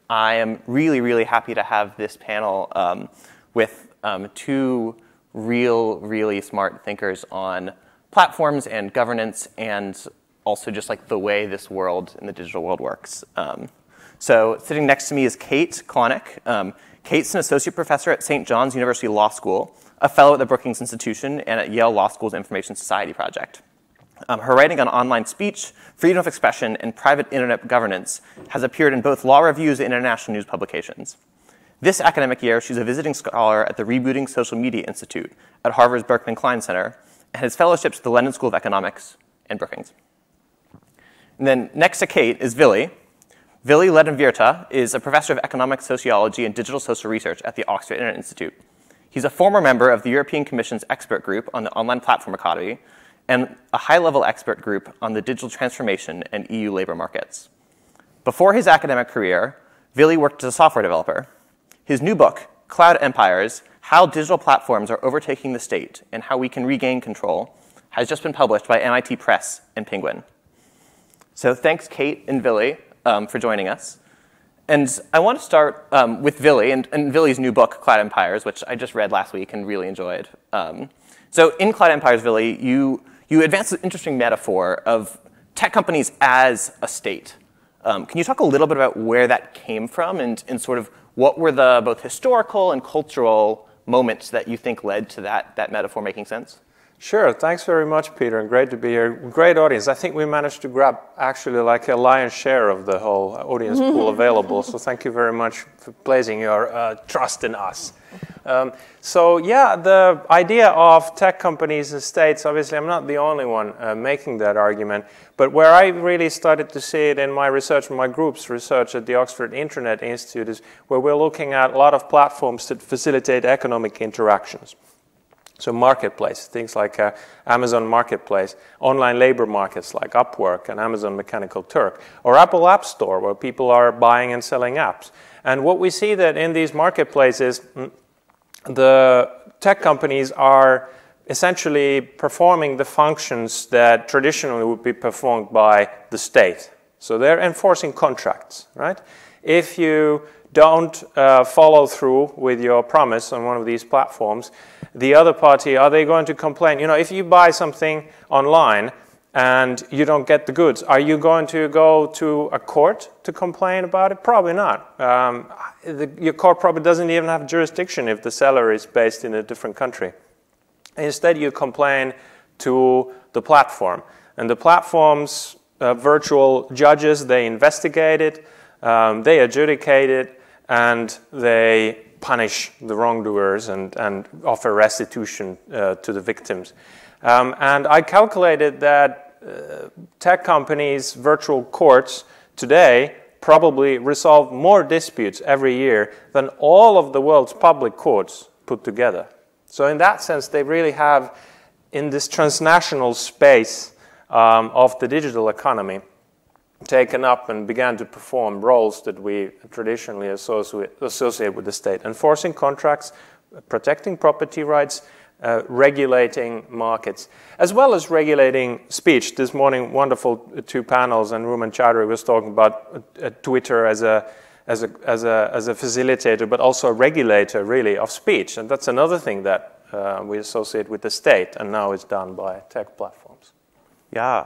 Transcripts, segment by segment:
I am really, really happy to have this panel with two really smart thinkers on platforms and governance and also just like the way this world in the digital world works. So sitting next to me is Kate Klonick. Kate's an associate professor at St. John's University Law School, a fellow at the Brookings Institution, and at Yale Law School's Information Society Project. Her writing on online speech, freedom of expression, and private internet governance has appeared in both law reviews and international news publications. This academic year, she's a visiting scholar at the Rebooting Social Media Institute at Harvard's Berkman Klein Center and has fellowships at the London School of Economics and Brookings. And then next to Kate is Vili. Vili Lehdonvirta is a professor of economic sociology and digital social research at the Oxford Internet Institute. He's a former member of the European Commission's expert group on the online platform economy and a high-level expert group on the digital transformation and EU labor markets. Before his academic career, Vili worked as a software developer. His new book, Cloud Empires: How Digital Platforms Are Overtaking the State and How We Can Regain Control, has just been published by MIT Press and Penguin. So thanks, Kate and Vili, for joining us. And I want to start with Vili and Vili's new book, Cloud Empires, which I just read last week and really enjoyed. So in Cloud Empires, Vili, you advance an interesting metaphor of tech companies as a state. Can you talk a little bit about where that came from and sort of what were the both historical and cultural moments that you think led to that metaphor making sense? Sure. Thanks very much, Peter, and great to be here. Great audience. I think we managed to grab actually like a lion's share of the whole audience pool available, so thank you very much for placing your trust in us. So yeah, the idea of tech companies and states, obviously I'm not the only one making that argument, but where I really started to see it in my research, in my group's research at the Oxford Internet Institute, is where we're looking at a lot of platforms that facilitate economic interactions. So marketplace, things like Amazon Marketplace, online labor markets like Upwork and Amazon Mechanical Turk, or Apple App Store where people are buying and selling apps. And what we see that in these marketplaces, the tech companies are essentially performing the functions that traditionally would be performed by the state. So they're enforcing contracts, right? If you don't follow through with your promise on one of these platforms, the other party, are they going to complain? You know, if you buy something online and you don't get the goods, are you going to go to a court to complain about it? Probably not. Your court probably doesn't even have jurisdiction if the seller is based in a different country. Instead, you complain to the platform. And the platform's virtual judges, they investigate it, they adjudicate it, and they punish the wrongdoers and offer restitution to the victims. And I calculated that tech companies' virtual courts today probably resolve more disputes every year than all of the world's public courts put together. So in that sense, they really have, in this transnational space of the digital economy, taken up and began to perform roles that we traditionally associate with the state. Enforcing contracts, protecting property rights, regulating markets, as well as regulating speech. This morning, wonderful two panels, and Ruman Chowdhury was talking about Twitter as a facilitator, but also a regulator, really, of speech. And that's another thing that we associate with the state, and now it's done by tech platforms. Yeah.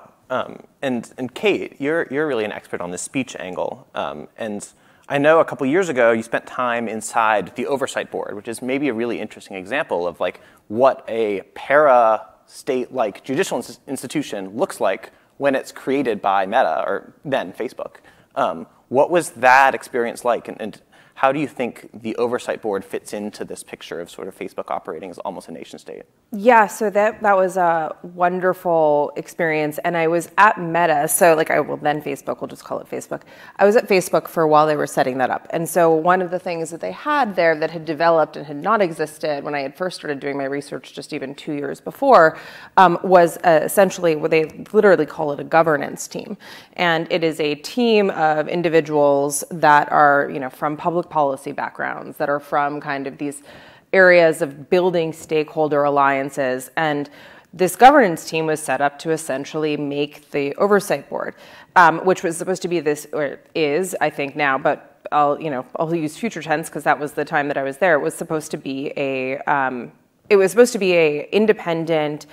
And Kate, you're really an expert on the speech angle. And I know a couple years ago you spent time inside the Oversight Board, which is maybe a really interesting example of like what a para-state-like judicial institution looks like when it's created by Meta, or then Facebook. What was that experience like? And how do you think the Oversight Board fits into this picture of sort of Facebook operating as almost a nation state? Yeah, so that was a wonderful experience, and I was at Meta, so then Facebook, we'll just call it Facebook. I was at Facebook for a while they were setting that up, and so one of the things that they had there that had developed and had not existed when I had first started doing my research just even 2 years before was essentially what they literally call it a governance team, and it is a team of individuals that are, from public policy backgrounds, that are from kind of these areas of building stakeholder alliances. And this governance team was set up to essentially make the Oversight Board, which was supposed to be this, or is, I think now, but I'll use future tense because that was the time that I was there. It was supposed to be a independent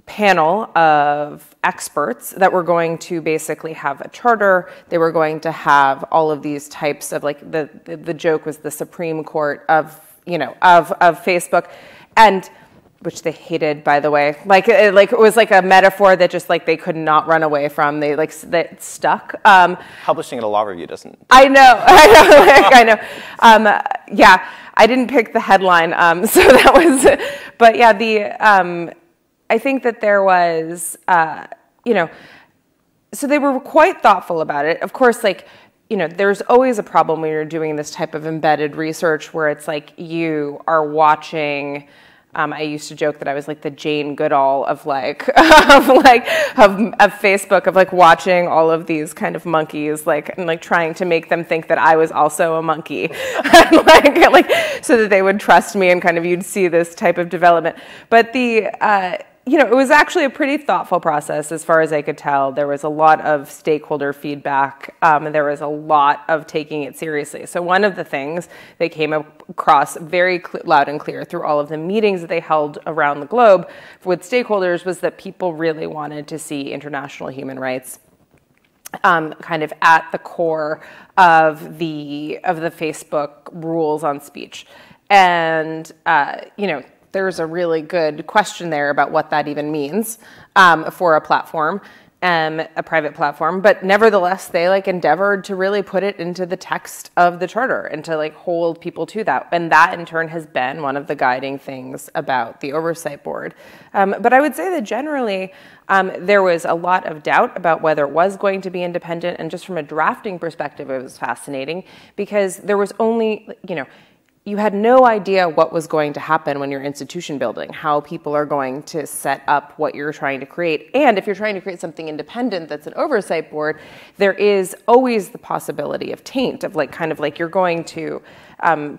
panel of experts that were going to basically have a charter. They were going to have all of these types of, like, the joke was the Supreme Court of Facebook, and which they hated, by the way. It was like a metaphor that just, like, they could not run away from. They, like, that stuck. Publishing at a law review doesn't. I know. Yeah, I didn't pick the headline, so that was. But yeah, I think that there was, so they were quite thoughtful about it. Of course, like, there's always a problem when you're doing this type of embedded research where it's like you are watching. I used to joke that I was like the Jane Goodall of Facebook, of like watching all of these kind of monkeys, and trying to make them think that I was also a monkey, like so that they would trust me, and kind of you'd see this type of development. But it was actually a pretty thoughtful process as far as I could tell. There was a lot of stakeholder feedback, and there was a lot of taking it seriously. So one of the things they came across very loud and clear through all of the meetings that they held around the globe with stakeholders was that people really wanted to see international human rights kind of at the core of the Facebook rules on speech. And, there's a really good question there about what that even means for a platform, a private platform. But nevertheless, they endeavored to really put it into the text of the charter and to hold people to that. And that in turn has been one of the guiding things about the Oversight Board. But I would say that generally there was a lot of doubt about whether it was going to be independent. And just from a drafting perspective, it was fascinating because there was only, you had no idea what was going to happen when you're institution building, how people are going to set up what you're trying to create. And if you're trying to create something independent that's an oversight board, there is always the possibility of taint, of you're going to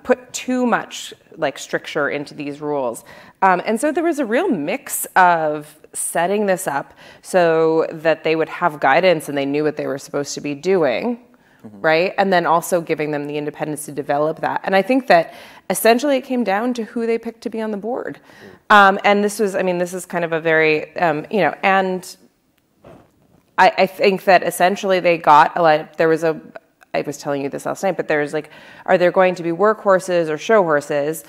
put too much stricture into these rules. And so there was a real mix of setting this up so that they would have guidance and they knew what they were supposed to be doing. Mm-hmm. Right? And then also giving them the independence to develop that. And I think that essentially it came down to who they picked to be on the board. And this is kind of a very, and I think that essentially they got a lot, I was telling you this last night, but there's are there going to be workhorses or show horses,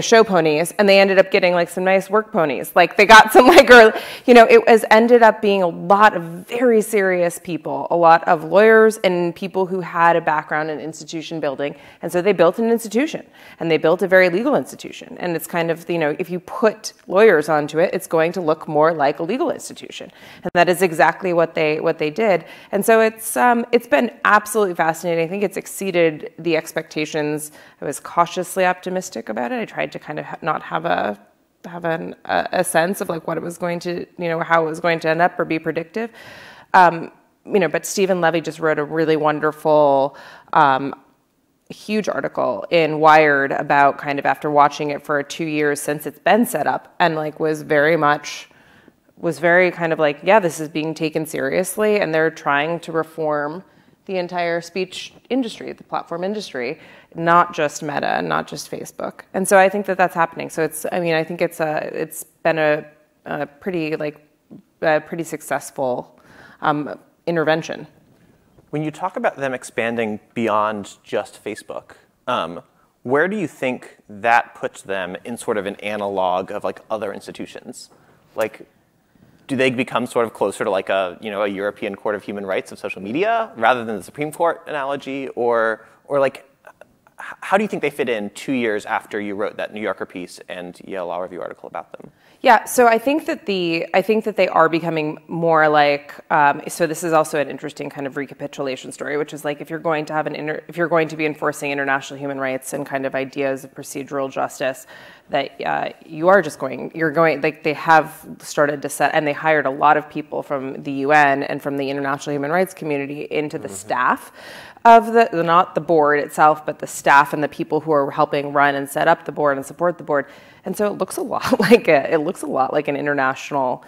show ponies? And they ended up getting some nice work ponies. They got some it was ended up being a lot of very serious people, a lot of lawyers and people who had a background in institution building. And so they built an institution, and they built a very legal institution. And it's kind of, if you put lawyers onto it, it's going to look more like a legal institution. And that is exactly what they did. And so it's been absolutely fascinating. I think it's exceeded the expectations. I was cautiously optimistic about it. I tried to kind of not have a sense of what it was going to, how it was going to end up or be predictive. But Stephen Levy just wrote a really wonderful, huge article in Wired about kind of after watching it for 2 years since it's been set up, and was very kind of yeah, this is being taken seriously, and they're trying to reform the entire speech industry, the platform industry, not just Meta and not just Facebook. And so I think that that's happening. So I think it's been a pretty successful intervention. When you talk about them expanding beyond just Facebook, where do you think that puts them in sort of an analog of other institutions? Do they become sort of closer to a European Court of Human Rights of social media rather than the Supreme Court analogy, or how do you think they fit in 2 years after you wrote that New Yorker piece and Yale Law Review article about them? Yeah, so I think that they are becoming more so this is also an interesting kind of recapitulation story, which is if you're going to have if you're going to be enforcing international human rights and kind of ideas of procedural justice, that they have started to set, and they hired a lot of people from the UN and from the international human rights community into the staff of not the board itself, but the staff and the people who are helping run and set up the board and support the board. And so it looks a lot like an international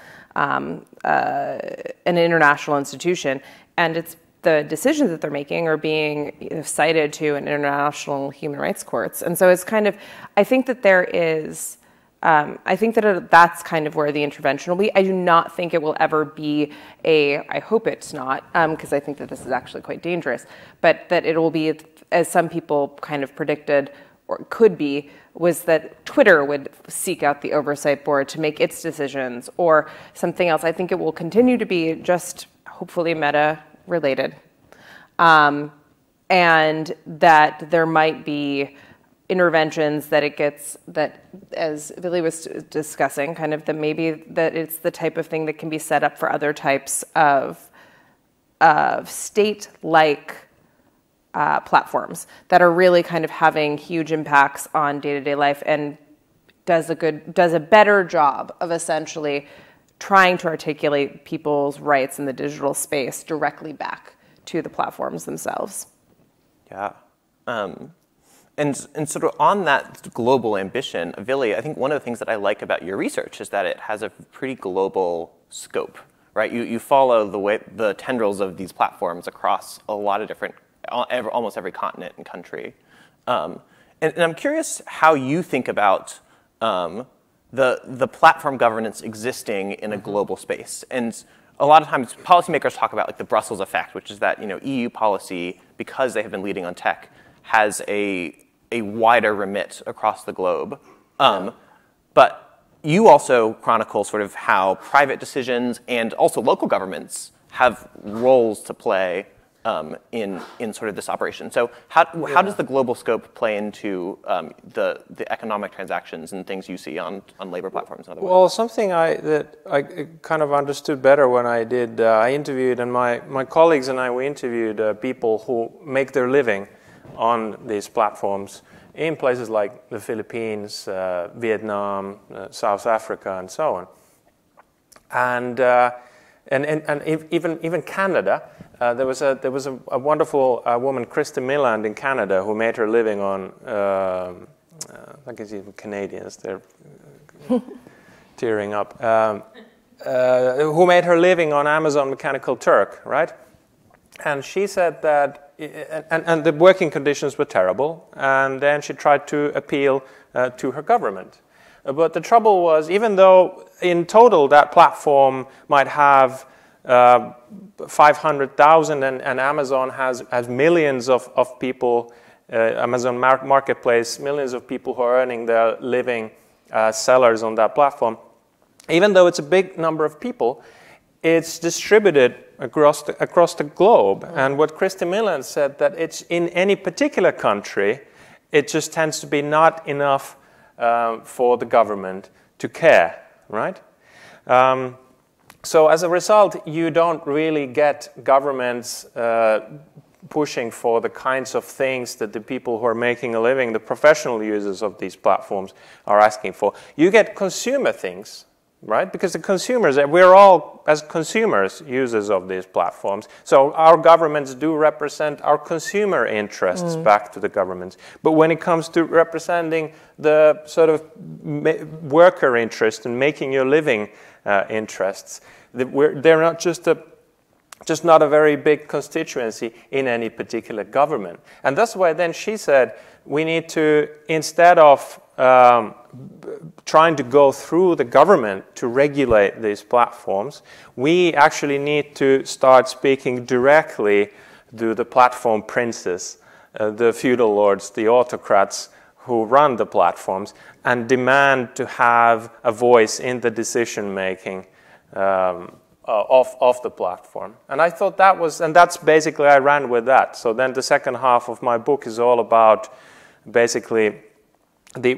institution, and the decisions that they're making are being cited to in international human rights courts. And so it's kind of, I think that there is, I think that that's kind of where the intervention will be. I do not think it will ever be I hope it's not, because I think that this is actually quite dangerous, but that it will be, as some people kind of predicted, or could be, was that Twitter would seek out the Oversight Board to make its decisions or something else. I think it will continue to be just hopefully Meta related. And that there might be interventions that as Vili was discussing, kind of that maybe that it's the type of thing that can be set up for other types of state-like platforms that are really kind of having huge impacts on day-to-day life and does a better job of essentially trying to articulate people's rights in the digital space directly back to the platforms themselves. Yeah. And sort of on that global ambition, Vili, I think one of the things that I like about your research is that it has a pretty global scope, right? You follow the tendrils of these platforms across a lot of different, almost every continent and country. And I'm curious how you think about the platform governance existing in a global space. And a lot of times policymakers talk about like the Brussels effect, which is that EU policy, because they have been leading on tech, has a wider remit across the globe. But you also chronicle sort of how private decisions and also local governments have roles to play in sort of this operation. So how does the global scope play into the economic transactions and things you see on labor platforms and otherwise? Well, something that I kind of understood better when I did, I interviewed, and my colleagues and I, we interviewed people who make their living on these platforms in places like the Philippines, Vietnam, South Africa, and so on. And even Canada. There was a wonderful woman, Krista Milland, in Canada, who made her living on. I guess even Canadians, they're tearing up. Who made her living on Amazon Mechanical Turk, right? And she said that, and the working conditions were terrible. And then she tried to appeal to her government. But the trouble was, even though in total that platform might have 500,000 and Amazon has millions of people, Amazon Marketplace, millions of people who are earning their living sellers on that platform. Even though it's a big number of people, it's distributed across the globe. And what Krista Milland said, that it's in any particular country, it just tends to be not enough for the government to care, right? So as a result, you don't really get governments pushing for the kinds of things that the people who are making a living, the professional users of these platforms, are asking for. You get consumer things, right? Because the consumers, we're all, as consumers, users of these platforms. So our governments do represent our consumer interests back to the governments. But when it comes to representing the sort of worker interest and making your living interests, they're not just not a very big constituency in any particular government. And that's why then she said, we need to, instead of trying to go through the government to regulate these platforms, we actually need to start speaking directly to the platform princes, the feudal lords, the autocrats who run the platforms, and demand to have a voice in the decision-making of the platform. And I thought that was, and that's basically, I ran with that. So then the second half of my book is all about basically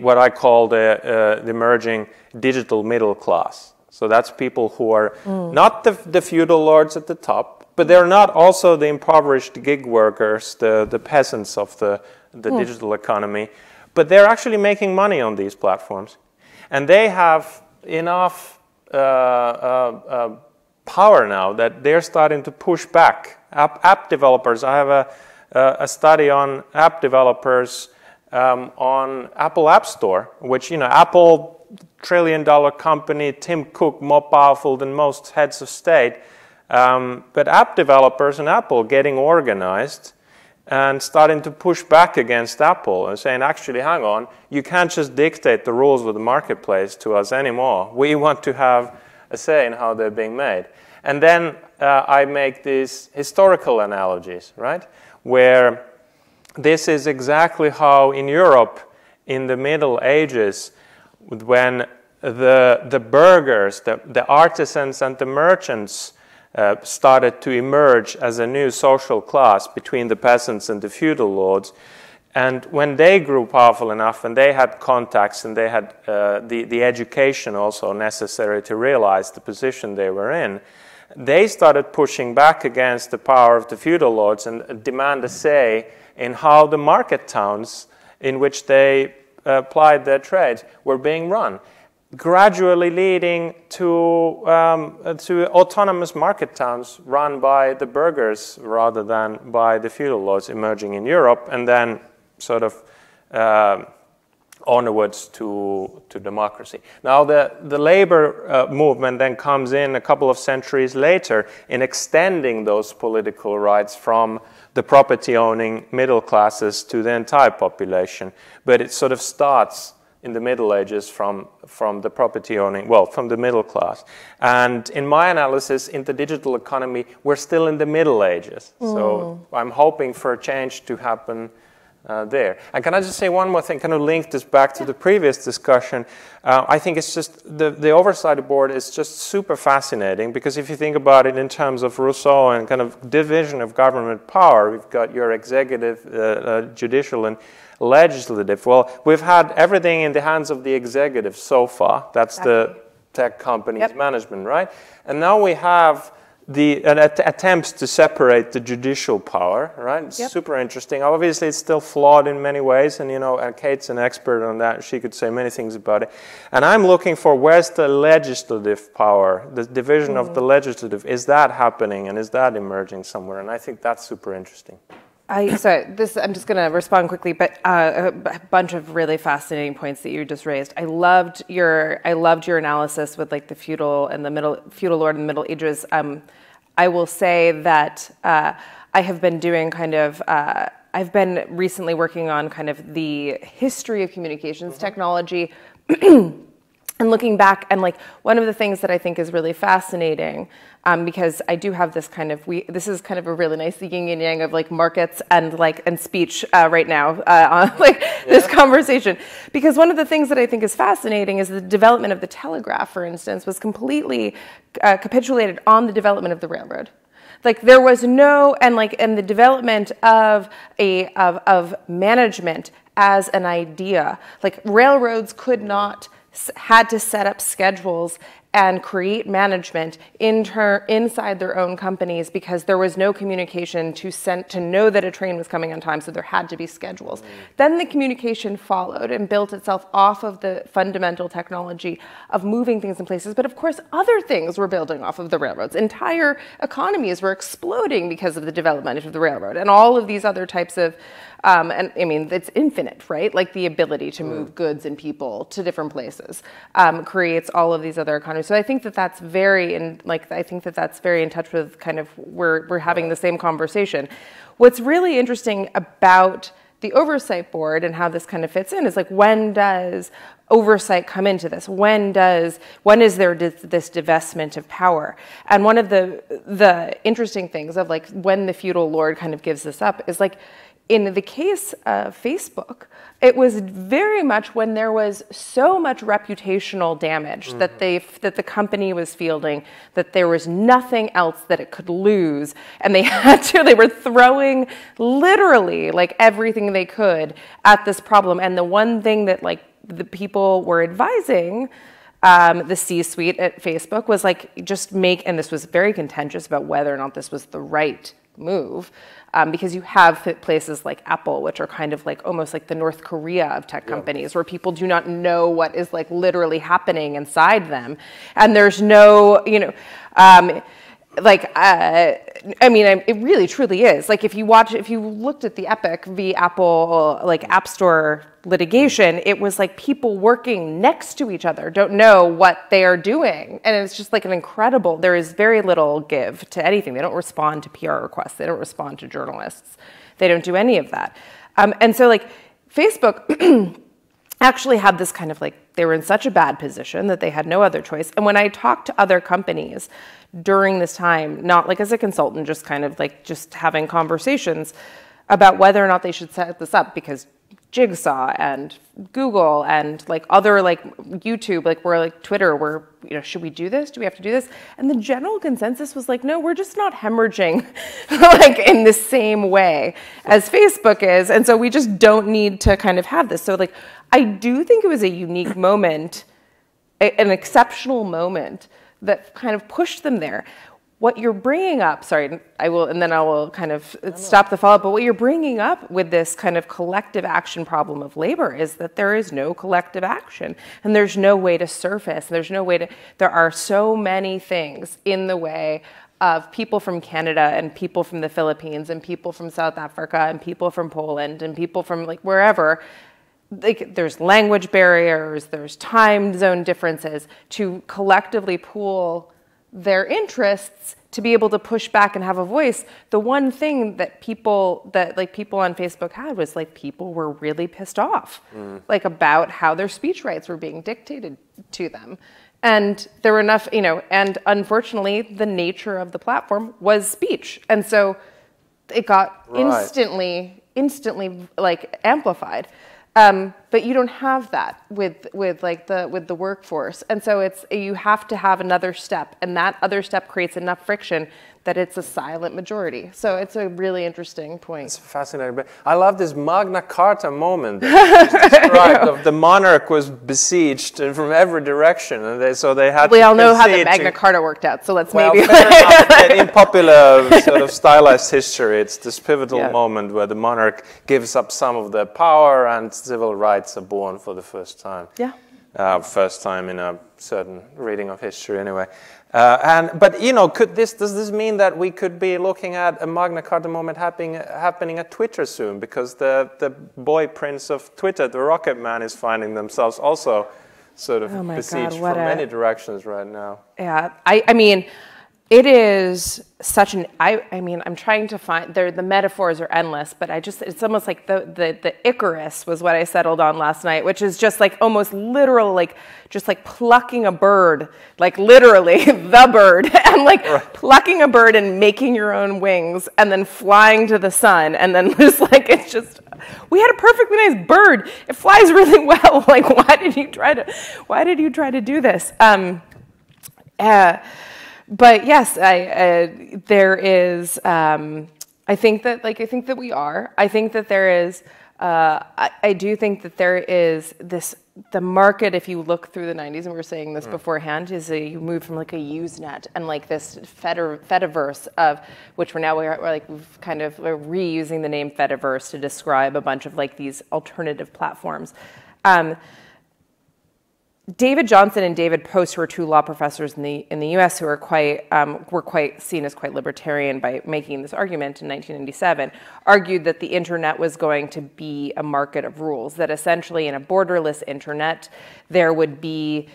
what I call the emerging digital middle class. So that's people who are not the feudal lords at the top, but they're not also the impoverished gig workers, the peasants of the digital economy, but they're actually making money on these platforms. And they have enough power now that they're starting to push back. App developers, I have a study on app developers on Apple App Store, which, Apple, $1 trillion company, Tim Cook, more powerful than most heads of state, But app developers and Apple getting organized and starting to push back against Apple and saying, actually, hang on, you can't just dictate the rules of the marketplace to us anymore. We want to have a say in how they're being made. And then I make these historical analogies, right, where this is exactly how in Europe in the Middle Ages, when the burghers, the artisans and the merchants started to emerge as a new social class between the peasants and the feudal lords. And when they grew powerful enough and they had contacts and they had the education also necessary to realize the position they were in, they started pushing back against the power of the feudal lords and demand a say in how the market towns in which they applied their trades were being run, gradually leading to autonomous market towns run by the burghers rather than by the feudal lords emerging in Europe, and then sort of onwards to democracy. Now the labor movement then comes in a couple of centuries later in extending those political rights from the property-owning middle classes to the entire population. But it sort of starts in the Middle Ages from the property-owning, well, from the middle class. And in my analysis, in the digital economy, we're still in the Middle Ages. So I'm hoping for a change to happen there. And can I just say one more thing, kind of link this back to the previous discussion? I think it's just, the Oversight Board is just super fascinating, because if you think about it in terms of Rousseau and kind of division of government power, we've got your executive, judicial, and legislative. Well, we've had everything in the hands of the executive so far. That's the tech company's management, right? And now we have the attempts to separate the judicial power, right? It's super interesting. Obviously, it's still flawed in many ways, and Kate's an expert on that. She could say many things about it. And I'm looking for, where's the legislative power, the division of the legislative? Is that happening, and is that emerging somewhere? And I think that's super interesting. I'm just going to respond quickly, but a bunch of really fascinating points that you just raised. I loved your analysis with like the feudal lord in the Middle Ages. I will say that I have been doing I've been recently working on kind of the history of communications technology. And looking back, and like one of the things that I think is really fascinating, because I do have this kind of this is kind of a really nice yin and yang of like markets and speech right now on this conversation. Because one of the things that I think is fascinating is the development of the telegraph, for instance, was completely capitulated on the development of the railroad. Like there was no, and the development of management as an idea. Like railroads had to set up schedules and create management inside their own companies, because there was no communication to know that a train was coming on time, so there had to be schedules. Then the communication followed and built itself off of the fundamental technology of moving things in places. But of course, other things were building off of the railroads. Entire economies were exploding because of the development of the railroad, and all of these other types of and I mean, it's infinite, right? Like the ability to move goods and people to different places creates all of these other economies. So I think that that's very in touch with kind of we're having the same conversation. What's really interesting about the Oversight Board and how this kind of fits in is like, when does oversight come into this? When is there this divestment of power? And one of the interesting things of like when the feudal lord kind of gives this up is like, in the case of Facebook, it was very much when there was so much reputational damage that the company was fielding, that there was nothing else that it could lose, and they were throwing literally like everything they could at this problem. And the one thing that like the people were advising the C-suite at Facebook was like, and this was very contentious about whether or not this was the right move, because you have places like Apple, which are kind of like almost like the North Korea of tech companies, where people do not know what is like literally happening inside them, and there's no, like, I mean, it really truly is. Like, if you looked at the Epic v. Apple, like, App Store litigation, it was like people working next to each other don't know what they are doing. And it's just like there is very little give to anything. They don't respond to PR requests. They don't respond to journalists. They don't do any of that. And so, like, Facebook actually had this kind of, like, they were in such a bad position that they had no other choice. And when I talked to other companies during this time, not like as a consultant, just kind of like just having conversations about whether or not they should set this up, because Jigsaw and Google and like other like YouTube, like we're like Twitter, we're, you know, should we do this? Do we have to do this? And the general consensus was like, no, we're just not hemorrhaging like in the same way as Facebook is. And so we just don't need to kind of have this. So like, I do think it was a unique moment, an exceptional moment that kind of pushed them there. What you're bringing up, sorry, I will kind of stop the follow-up, but what you're bringing up with this kind of collective action problem of labor is that there is no collective action, and there's no way to surface, there are so many things in the way of people from Canada and people from the Philippines and people from South Africa and people from Poland and people from like wherever. Like, there's language barriers, there's time zone differences to collectively pool their interests to be able to push back and have a voice. The one thing that people on Facebook had was like people were really pissed off like about how their speech rights were being dictated to them. And there were enough, you know, and unfortunately the nature of the platform was speech. And so it got instantly like amplified. But you don't have that with the workforce, and so you have to have another step, and that other step creates enough friction that it's a silent majority. So it's a really interesting point. It's fascinating. But I love this Magna Carta moment that you described of the monarch was besieged from every direction, and they had. We all know how the Magna Carta worked out, so let's maybe. In popular sort of stylized history, it's this pivotal moment where the monarch gives up some of their power and civil rights are born for the first time. Yeah. First time in a certain reading of history, anyway. But you know, does this mean that we could be looking at a Magna Carta moment happening at Twitter soon? Because the boy prince of Twitter, the Rocket Man, is finding themselves also sort of besieged from many directions right now. Yeah, I mean, it is such an. I mean, I'm trying to find. The metaphors are endless, but it's almost like the Icarus was what I settled on last night, which is just like almost literal, like just like plucking a bird, like literally the bird, and like plucking a bird and making your own wings, and then flying to the sun, and then just like it's just. We had a perfectly nice bird. It flies really well. Like, why did you try to do this? But yes, there is. I think that we are. I think that there is. I do think that there is this. The market, if you look through the 90s, and we were saying this beforehand, is you move from like a Usenet and like this Fediverse of which we're reusing the name Fediverse to describe a bunch of like these alternative platforms. David Johnson and David Post, who are two law professors in the U.S., who are were quite seen as quite libertarian by making this argument in 1997, argued that the internet was going to be a market of rules. That essentially, in a borderless internet, there would be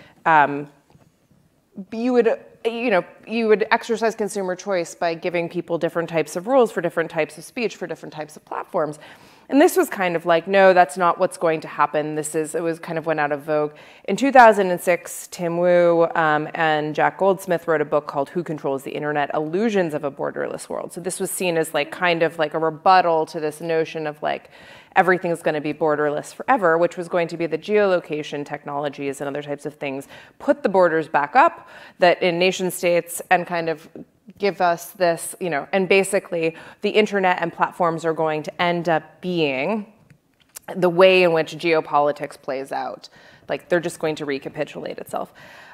you would exercise consumer choice by giving people different types of rules for different types of speech for different types of platforms. And this was kind of like, no, that's not what's going to happen. It was kind of went out of vogue. In 2006, Tim Wu and Jack Goldsmith wrote a book called Who Controls the Internet? Illusions of a Borderless World. So this was seen as like kind of like a rebuttal to this notion of like everything's going to be borderless forever, which was going to be the geolocation technologies and other types of things put the borders back up that in nation states and kind of give us this, you know, and basically the internet and platforms are going to end up being the way in which geopolitics plays out. Like they're just going to recapitulate itself.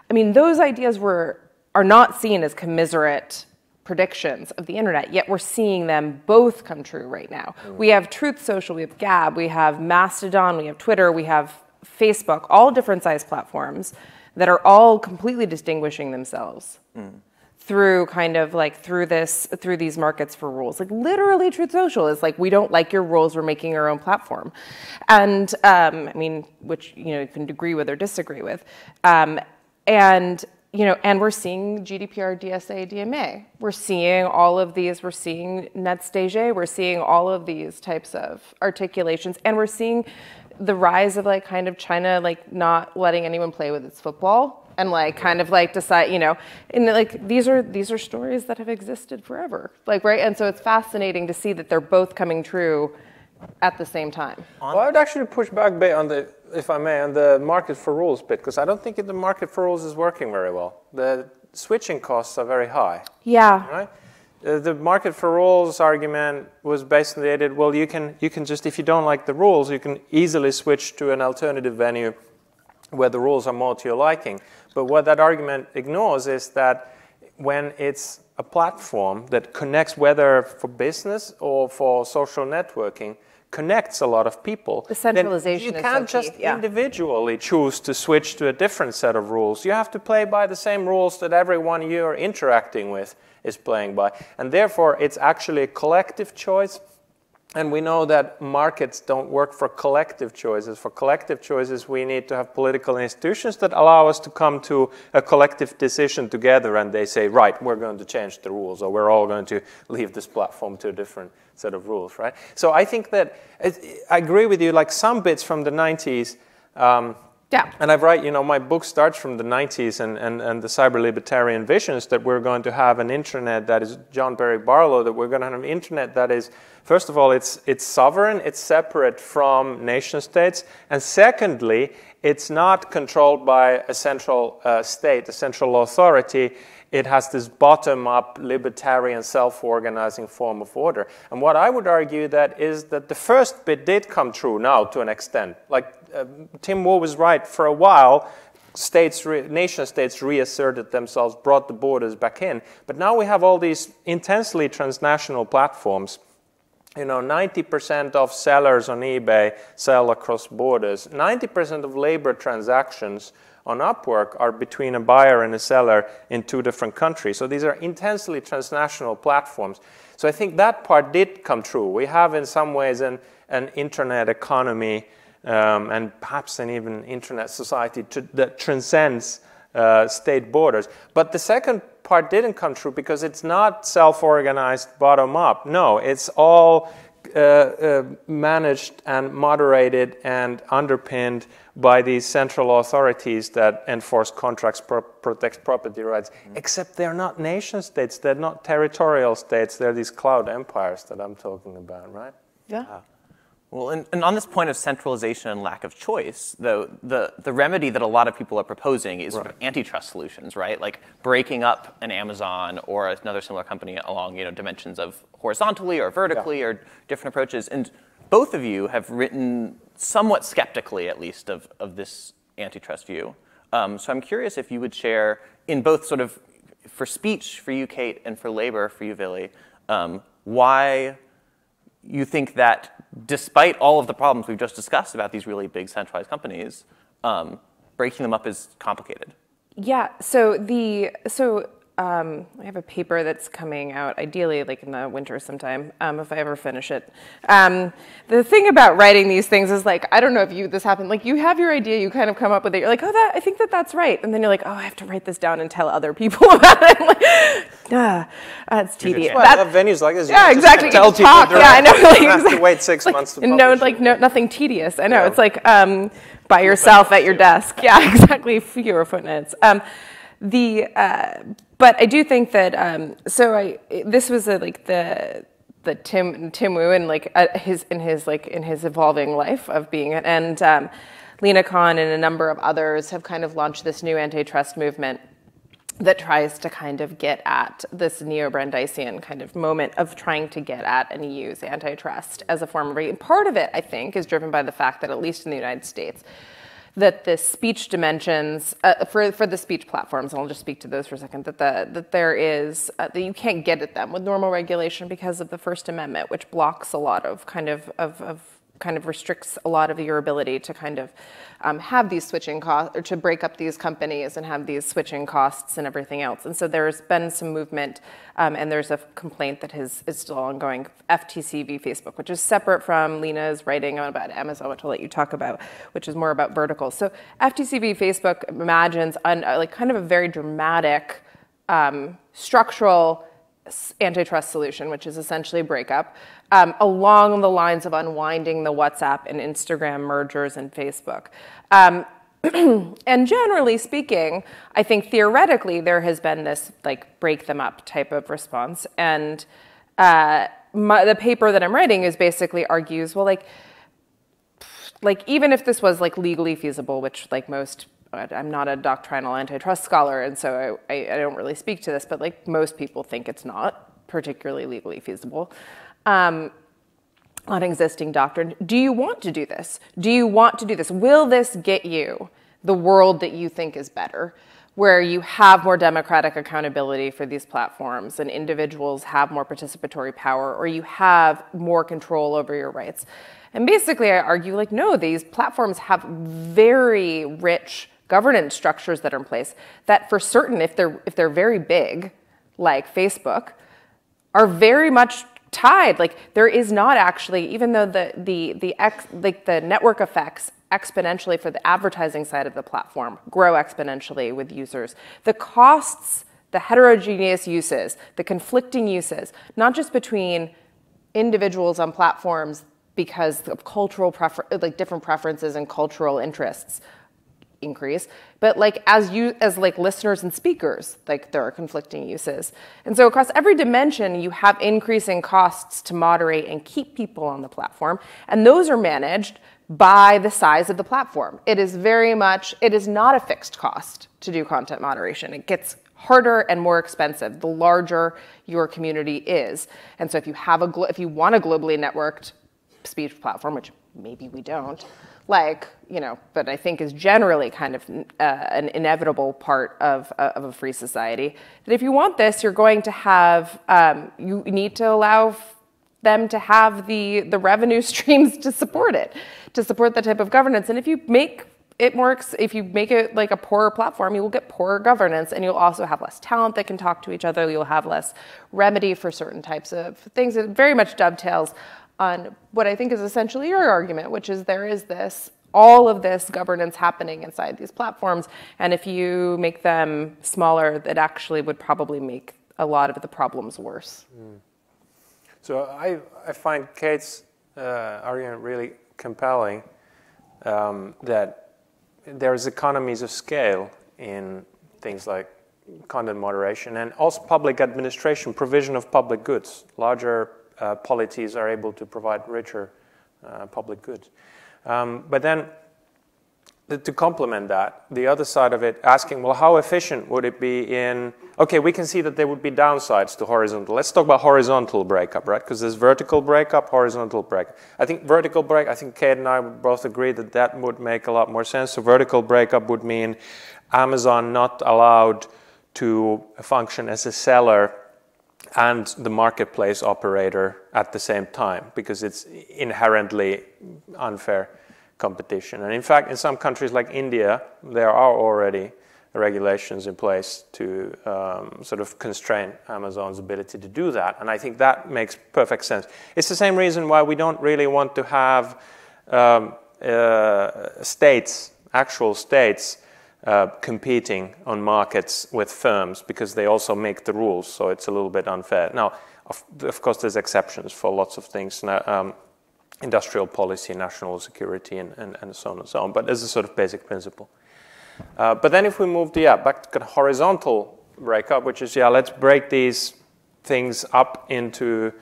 I mean, those ideas are not seen as commiserate predictions of the internet, yet we're seeing them both come true right now. We have Truth Social, we have Gab, we have Mastodon, we have Twitter, we have Facebook, all different size platforms that are all completely distinguishing themselves through kind of like through these markets for rules. Like literally Truth Social is like, we don't like your rules, we're making our own platform. And I mean, which, you can agree with or disagree with. And we're seeing GDPR, DSA, DMA. We're seeing all of these, we're seeing NetzDG, we're seeing all of these types of articulations, and we're seeing the rise of like kind of China like not letting anyone play with its football and like kind of like decide, and like these are stories that have existed forever. Like, right? And so it's fascinating to see that they're both coming true at the same time. Well, I would actually push back a bit on the, if I may, on the market for rules bit, because I don't think the market for rules is working very well. The switching costs are very high. Yeah. Right? The market for rules argument was based on the idea that, well, you can just, if you don't like the rules, you can easily switch to an alternative venue where the rules are more to your liking. But what that argument ignores is that when it's a platform that connects, whether for business or for social networking, connects a lot of people, the centralization you can't just individually choose to switch to a different set of rules. You have to play by the same rules that everyone you're interacting with is playing by. And therefore, it's actually a collective choice. And we know that markets don't work for collective choices. For collective choices, we need to have political institutions that allow us to come to a collective decision together, and they say, right, we're going to change the rules, or we're all going to leave this platform to a different set of rules, right? So I think that, I agree with you, like some bits from the 90s, yeah. And I've write, my book starts from the 90s and the cyber libertarian visions that we're going to have an internet that is John Perry Barlow, that we're going to have an internet that is, first of all, it's sovereign, it's separate from nation states, and secondly, it's not controlled by a central state, a central authority. It has this bottom-up, libertarian, self-organizing form of order. And what I would argue is that the first bit did come true now to an extent. Like Tim Wu was right. For a while, nation states reasserted themselves, brought the borders back in. But now we have all these intensely transnational platforms. 90% of sellers on eBay sell across borders. 90% of labor transactions on Upwork are between a buyer and a seller in two different countries. So these are intensely transnational platforms. So I think that part did come true. We have in some ways an internet economy and perhaps an even internet society that transcends state borders. But the second part didn't come true because it's not self-organized bottom-up. No, it's all managed and moderated and underpinned by these central authorities that enforce contracts, protect property rights, except they're not nation states, they're not territorial states, they're these cloud empires that I'm talking about, right? Yeah. Well, and on this point of centralization and lack of choice, though, the remedy that a lot of people are proposing is sort of antitrust solutions, right? Like breaking up an Amazon or another similar company along, dimensions of horizontally or vertically or different approaches. And both of you have written somewhat skeptically, at least, of this antitrust view. So I'm curious if you would share, in both sort of for speech for you, Kate, and for labor for you, Vili, why you think that despite all of the problems we've just discussed about these really big centralized companies, breaking them up is complicated. Yeah, I have a paper that's coming out, ideally like in the winter sometime, if I ever finish it. The thing about writing these things is like, I don't know if this happened, like you have your idea, you kind of come up with it, you're like, I think that's right. And then you're like, I have to write this down and tell other people about it. Like, it's tedious. Well, I have venues like this. Yeah, exactly. Tell people I know. Like, you have to wait 6 months to publish. Nothing tedious. I know, it's like by yourself at your desk. Yeah, exactly, fewer footnotes. But I do think that this was the Tim Wu and like in his evolving life of being it, and Lena Khan and a number of others have kind of launched this new antitrust movement that tries to kind of get at this neo-Brandeisian kind of moment of trying to get at and use antitrust as a form of and part of it, I think, is driven by the fact that at least in the United States, that the speech dimensions for the speech platforms, and I'll just speak to those for a second, that there is that you can't get at them with normal regulation because of the First Amendment, which blocks a lot of kind of kind of restricts a lot of your ability to kind of have these switching costs, or to break up these companies and have these switching costs and everything else. And so there's been some movement, and there's a complaint that is still ongoing, FTC v. Facebook, which is separate from Lena's writing about Amazon, which I'll let you talk about, which is more about verticals. So FTC v. Facebook imagines like kind of a very dramatic structural antitrust solution, which is essentially breakup, along the lines of unwinding the WhatsApp and Instagram mergers and Facebook. And generally speaking, I think theoretically there has been this like break them up type of response. And the paper that I'm writing is basically argues, well, like even if this was like legally feasible, which like most, I'm not a doctrinal antitrust scholar, and so I don't really speak to this, but like most people think it's not particularly legally feasible on existing doctrine. Do you want to do this? Do you want to do this? Will this get you the world that you think is better, where you have more democratic accountability for these platforms and individuals have more participatory power, or you have more control over your rights? And basically I argue like, no, these platforms have very rich governance structures that are in place that for certain, if they're very big, like Facebook, are very much tied. Like there is not actually, even though the network effects exponentially for the advertising side of the platform grow exponentially with users, the costs, the heterogeneous uses, the conflicting uses, not just between individuals on platforms because of cultural different preferences and cultural interests increase, but like as like listeners and speakers, like there are conflicting uses. And so across every dimension, you have increasing costs to moderate and keep people on the platform. And those are managed by the size of the platform. It is not a fixed cost to do content moderation. It gets harder and more expensive the larger your community is. And so if you want a globally networked speech platform, which maybe we don't, but I think is generally kind of an inevitable part of a free society, that if you want this, you're going to have, you need to allow them to have the revenue streams to support it, to support that type of governance. And if you make it like a poorer platform, you will get poorer governance, and you'll also have less talent that can talk to each other. You'll have less remedy for certain types of things. It very much dovetails on what I think is essentially your argument, which is there is all of this governance happening inside these platforms, and if you make them smaller, that actually would probably make a lot of the problems worse. So I find Kate's argument really compelling, that there's economies of scale in things like content moderation and also public administration, provision of public goods. Larger polities are able to provide richer public goods. But then, to complement that, the other side of it, asking, well, how efficient would it be in, okay, we can see that there would be downsides to horizontal. Let's talk about horizontal breakup, right? Because there's vertical breakup, horizontal breakup. I think vertical break, I think Kate and I would both agree that that would make a lot more sense. So vertical breakup would mean Amazon not allowed to function as a seller and the marketplace operator at the same time, because it's inherently unfair competition. And in fact, in some countries like India, there are already regulations in place to sort of constrain Amazon's ability to do that. And I think that makes perfect sense. It's the same reason why we don't really want to have actual states, competing on markets with firms, because they also make the rules, so it's a little bit unfair. Now, of course, there's exceptions for lots of things, industrial policy, national security, and so on and so on, but there's a sort of basic principle. But then if we move back to horizontal breakup, which is, let's break these things up into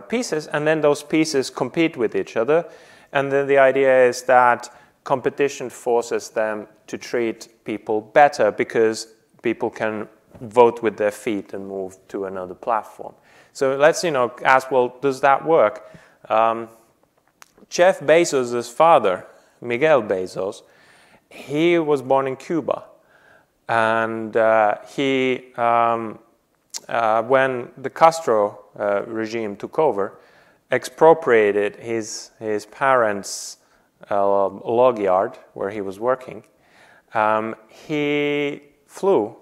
pieces, and then those pieces compete with each other, and then the idea is that competition forces them to treat people better because people can vote with their feet and move to another platform. So let's ask, well, does that work? Jeff Bezos' father, Miguel Bezos, he was born in Cuba, and when the Castro regime took over, expropriated his parents' log yard where he was working, he flew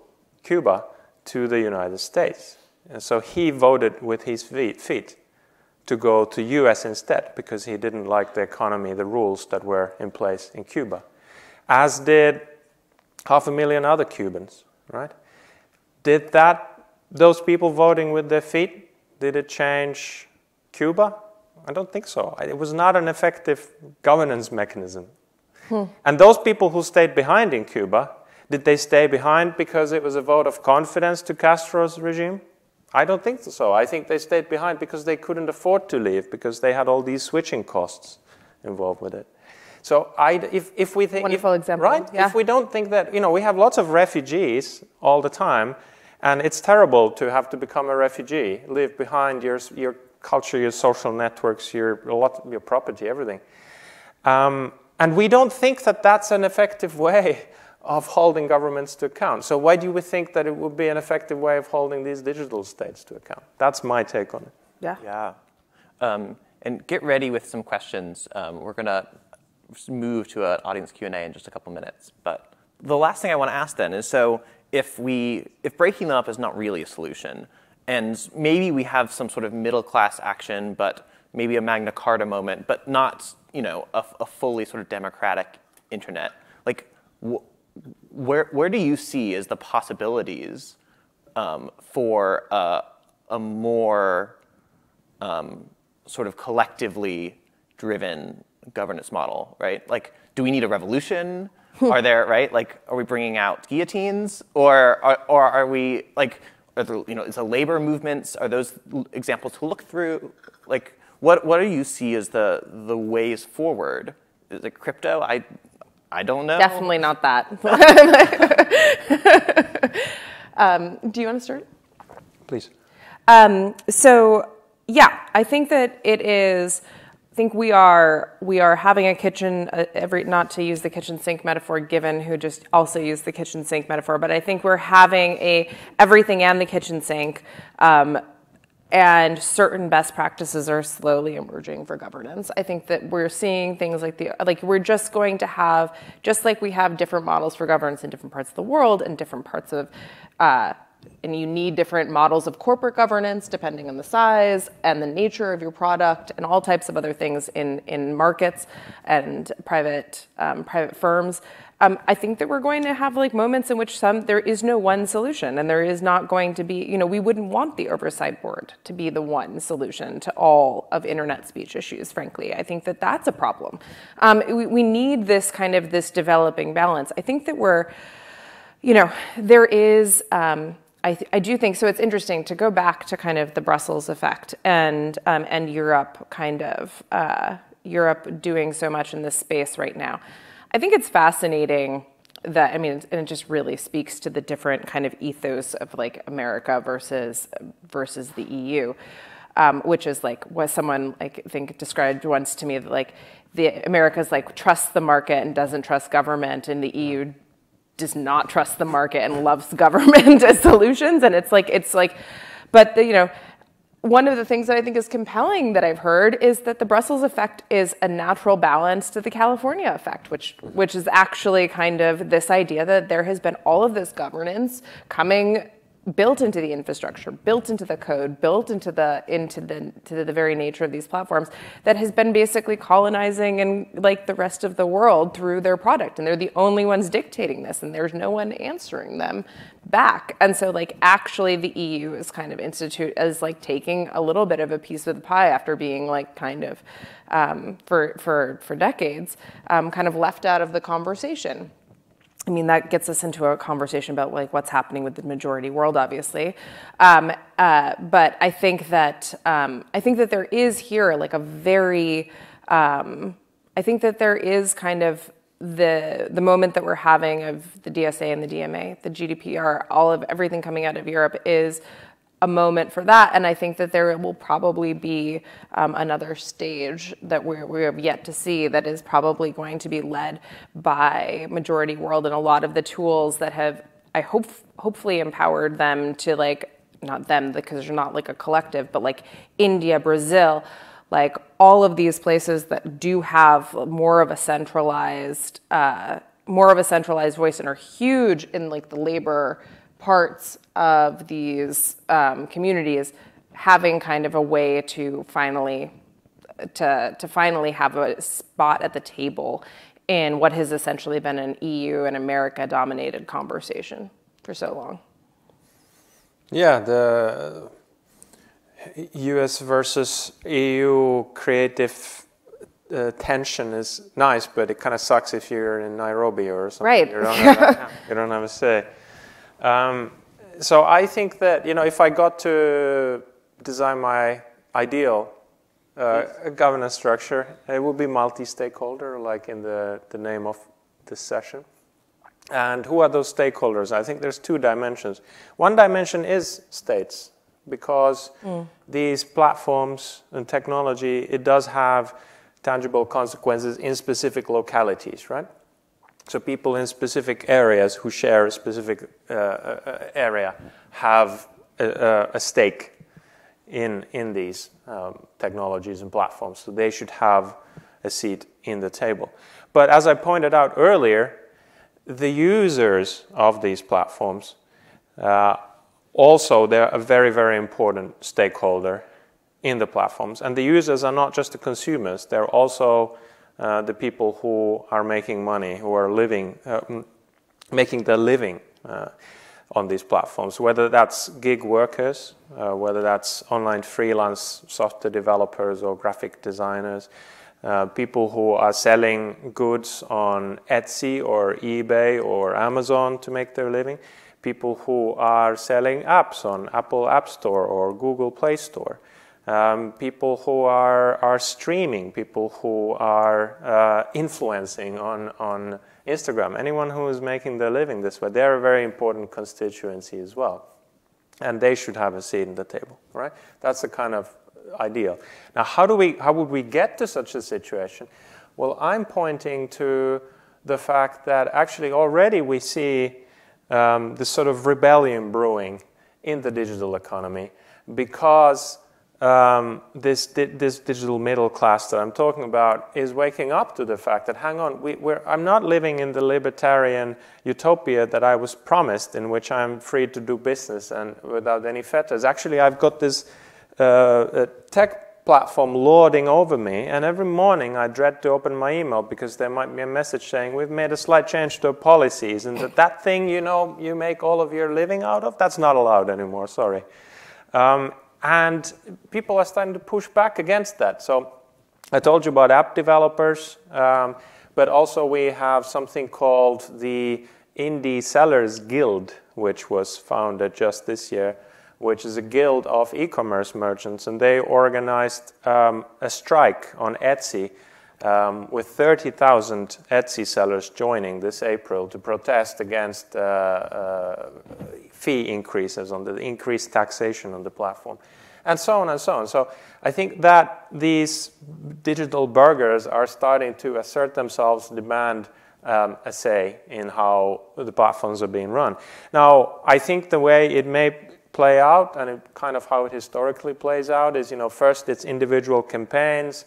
Cuba to the United States. And so he voted with his feet to go to US instead because he didn't like the economy, the rules that were in place in Cuba, as did 500,000 other Cubans, right? Did those people voting with their feet, did it change Cuba? I don't think so. It was not an effective governance mechanism. And those people who stayed behind in Cuba, did they stay behind because it was a vote of confidence to Castro's regime? I don't think so. I think they stayed behind because they couldn't afford to leave because they had all these switching costs involved with it. So if we think... Wonderful example. Right? Yeah. If we don't think that, we have lots of refugees all the time, and it's terrible to have to become a refugee, leave behind your culture, your social networks, your property, everything. And we don't think that that's an effective way of holding governments to account. So why do we think that it would be an effective way of holding these digital states to account? That's my take on it. Yeah. Yeah. And get ready with some questions. We're going to move to an audience Q&A in just a couple minutes. But the last thing I want to ask then is, so if breaking them up is not really a solution, and maybe we have some sort of middle-class action, but maybe a Magna Carta moment, but not a fully sort of democratic internet, like where do you see as the possibilities for a more sort of collectively driven governance model, right? Like, do we need a revolution? Are there, right? Like, are we bringing out guillotines, or are we like, is the labor movements? Are those examples to look through? Like, what do you see as the ways forward? Is it crypto? I don't know. Definitely not that. Do you want to start? Please. So yeah, I think that it is. I think we are having a kitchen, not to use the kitchen sink metaphor, given who just also used the kitchen sink metaphor, but I think we're having everything and the kitchen sink, and certain best practices are slowly emerging for governance. I think that we're seeing things like we're just going to have, just like we have different models for governance in different parts of the world and different parts of, and you need different models of corporate governance depending on the size and the nature of your product and all types of other things in markets and private firms. I think that we're going to have moments in which there is no one solution, and there is not going to be, we wouldn't want the Oversight Board to be the one solution to all of internet speech issues, frankly. I think that that's a problem. We need this this developing balance. I think that there is, I do think, so it's interesting to go back to the Brussels effect and Europe Europe doing so much in this space right now. I think it's fascinating that, and it just really speaks to the different ethos of America versus the EU, which is what someone I think described once to me, that the America's trusts the market and doesn't trust government, and the EU does not trust the market and loves government as solutions. And but one of the things that I think is compelling that I've heard is that the Brussels effect is a natural balance to the California effect, which is actually this idea that there has been all of this governance built into the infrastructure, built into the code, built into the very nature of these platforms that has been basically colonizing and the rest of the world through their product, and they're the only ones dictating this, and there's no one answering them back. And so actually the EU is as taking a little bit of a piece of the pie after being for decades left out of the conversation. That gets us into a conversation about what's happening with the majority world, obviously. But I think that there is here a very, I think that there is the moment that we're having of the DSA and the DMA, the GDPR, all of everything coming out of Europe is a moment for that, and I think that there will probably be another stage that we have yet to see that is probably going to be led by majority world, and a lot of the tools that have, I hopefully empowered them to not them because they're not a collective, but India, Brazil, like all of these places that do have more of a centralized voice and are huge in like the labor parts of these communities, having kind of a way to finally have a spot at the table in what has essentially been an EU and America-dominated conversation for so long. Yeah, the US versus EU creative tension is nice, but it kind of sucks if you're in Nairobi or something. Right. You don't have a say. So I think that, if I got to design my ideal governance structure, it would be multi-stakeholder, like in the name of this session. And who are those stakeholders? I think there's two dimensions. One dimension is states, because these platforms and technology, it does have tangible consequences in specific localities, right? So people in specific areas who share a specific area have a stake in these technologies and platforms. So they should have a seat in the table. But as I pointed out earlier, the users of these platforms, also they're a very, very important stakeholder in the platforms. And the users are not just the consumers, they're also the people who are making money, who are making their living on these platforms, whether that's gig workers, whether that's online freelance software developers or graphic designers, people who are selling goods on Etsy or eBay or Amazon to make their living, people who are selling apps on Apple App Store or Google Play Store, people who are streaming, people who are influencing on Instagram, anyone who is making their living this way, they're a very important constituency as well. And they should have a seat at the table, right? That's the kind of ideal. Now, how would we get to such a situation? Well, I'm pointing to the fact that actually already we see this sort of rebellion brewing in the digital economy, because this digital middle class that I'm talking about is waking up to the fact that, hang on, I'm not living in the libertarian utopia that I was promised, in which I'm free to do business and without any fetters. Actually, I've got this tech platform lording over me, and every morning I dread to open my email because there might be a message saying, we've made a slight change to our policies, and that thing you make all of your living out of, that's not allowed anymore, sorry. And people are starting to push back against that. So I told you about app developers, but also we have something called the Indie Sellers Guild, which was founded just this year, which is a guild of e-commerce merchants, and they organized a strike on Etsy with 30,000 Etsy sellers joining this April to protest against fee increases, on the increased taxation on the platform, and so on and so on. So I think that these digital burghers are starting to assert themselves, demand a say in how the platforms are being run. Now, I think the way it may play out, and kind of how it historically plays out, is, first it's individual campaigns,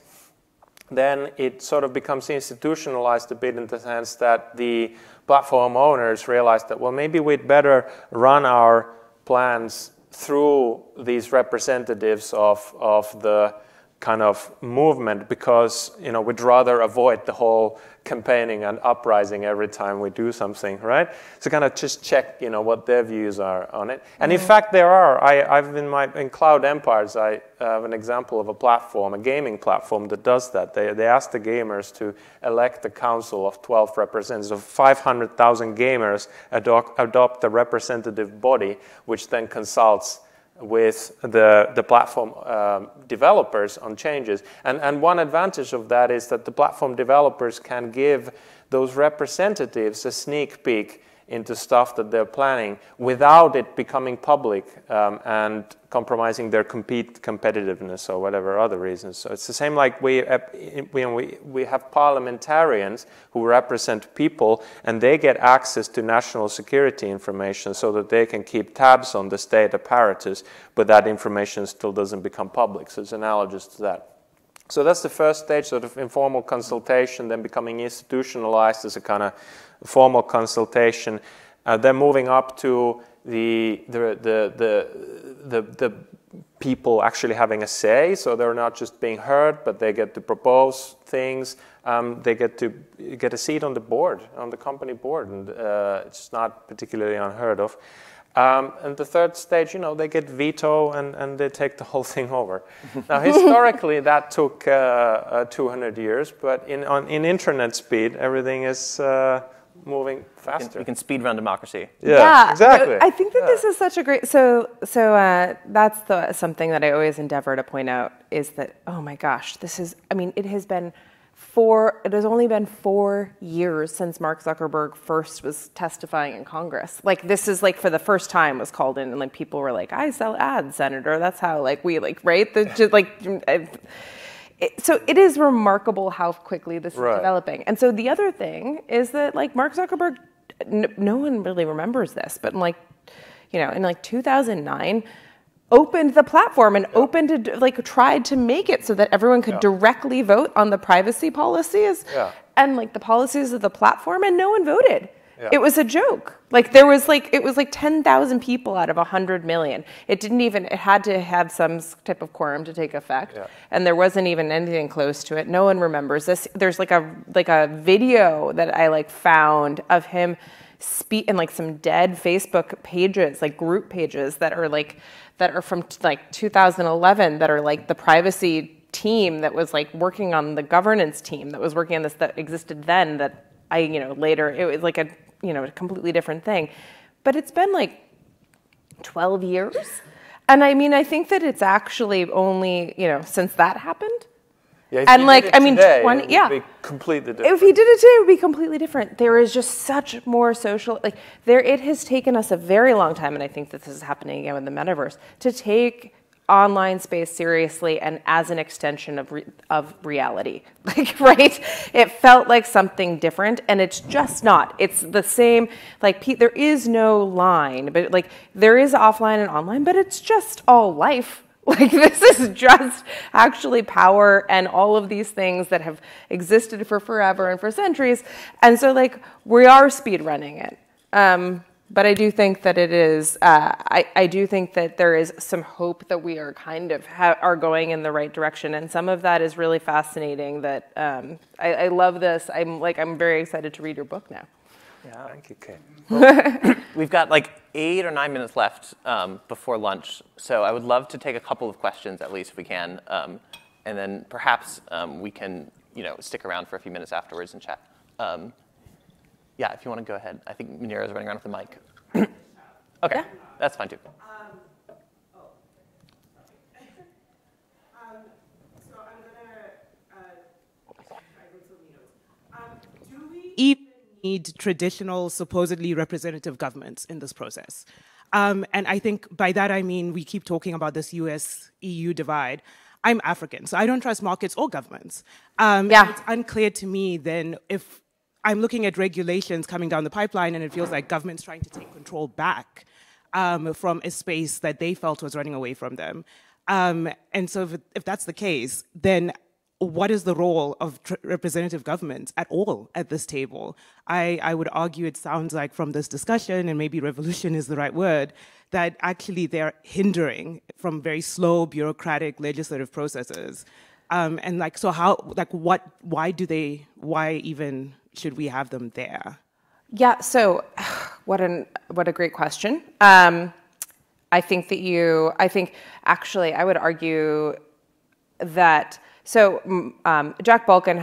then it sort of becomes institutionalized a bit in the sense that the platform owners realize that, well, maybe we'd better run our plans through these representatives of the kind of movement, because we'd rather avoid the whole campaigning and uprising every time we do something, right? So kind of just check what their views are on it. And in fact there are. I've in Cloud Empires, I have an example of a platform, a gaming platform that does that. They ask the gamers to elect a council of 12 representatives. Of 500,000 gamers adopt a representative body, which then consults with the platform developers on changes. And one advantage of that is that the platform developers can give those representatives a sneak peek into stuff that they're planning without it becoming public and compromising their competitiveness or whatever other reasons. So it's the same like we have parliamentarians who represent people, and they get access to national security information so that they can keep tabs on the state apparatus, but that information still doesn't become public. So it's analogous to that. So that's the first stage, sort of informal consultation, then becoming institutionalized as a kind of formal consultation, then moving up to the people actually having a say, so they're not just being heard, but they get to propose things. They get to get a seat on the board, on the company board, and it's not particularly unheard of. And the third stage, they get veto and they take the whole thing over. Now, historically, that took 200 years, but in internet speed, everything is moving faster. You can speed run democracy. Yeah, exactly. I think that this is such a great. So that's something that I always endeavor to point out is that, oh my gosh, this is. I mean, it has only been 4 years since Mark Zuckerberg first was testifying in Congress. Like, this is like for the first time was called in, and like people were like, "I sell ads, Senator." That's how right? So it is remarkable how quickly this is developing. And so the other thing is that like Mark Zuckerberg, no one really remembers this, but in 2009. Opened the platform and tried to make it so that everyone could directly vote on the privacy policies and the policies of the platform, and no one voted. Yeah. It was a joke. It was 10,000 people out of 100 million. It had to have some type of quorum to take effect, and there wasn't even anything close to it. No one remembers this. There's a video that I found of him speak in some dead Facebook pages, group pages that are from 2011 that are the privacy team that was working on the governance team that was working on this that existed then that later it was a completely different thing. But it's been 12 years. And I think that it's actually only, since that happened. Yeah, and today, 20, it would be completely different. If he did it today, it would be completely different. There is just such more social, it has taken us a very long time, and I think that this is happening again with the metaverse, to take online space seriously and as an extension of reality. Right? It felt like something different, and it's just not. It's the same, there is no line, but there is offline and online, but it's just all life. This is just actually power and all of these things that have existed for forever and for centuries. And so, we are speed running it. But I do think that it is, I do think that there is some hope that we are kind of are going in the right direction. And some of that is really fascinating that I love this. I'm very excited to read your book now. Yeah, thank you, Kate. Well, we've got 8 or 9 minutes left before lunch, so I would love to take a couple of questions at least if we can, and then perhaps we can stick around for a few minutes afterwards and chat. Yeah, if you want to go ahead. I think Munira is running around with the mic. Okay, yeah. That's fine too. So I'm gonna do we even need traditional, supposedly representative governments in this process? And I think by that I mean we keep talking about this US-EU divide. I'm African, so I don't trust markets or governments. It's unclear to me then if I'm looking at regulations coming down the pipeline and it feels like government's trying to take control back from a space that they felt was running away from them. And so if that's the case, then what is the role of representative governments at all at this table? I would argue it sounds like from this discussion, and maybe revolution is the right word, that actually they're hindering from very slow bureaucratic legislative processes. Why even should we have them there? Yeah, so what a great question. I think actually I would argue that, Jack Balkin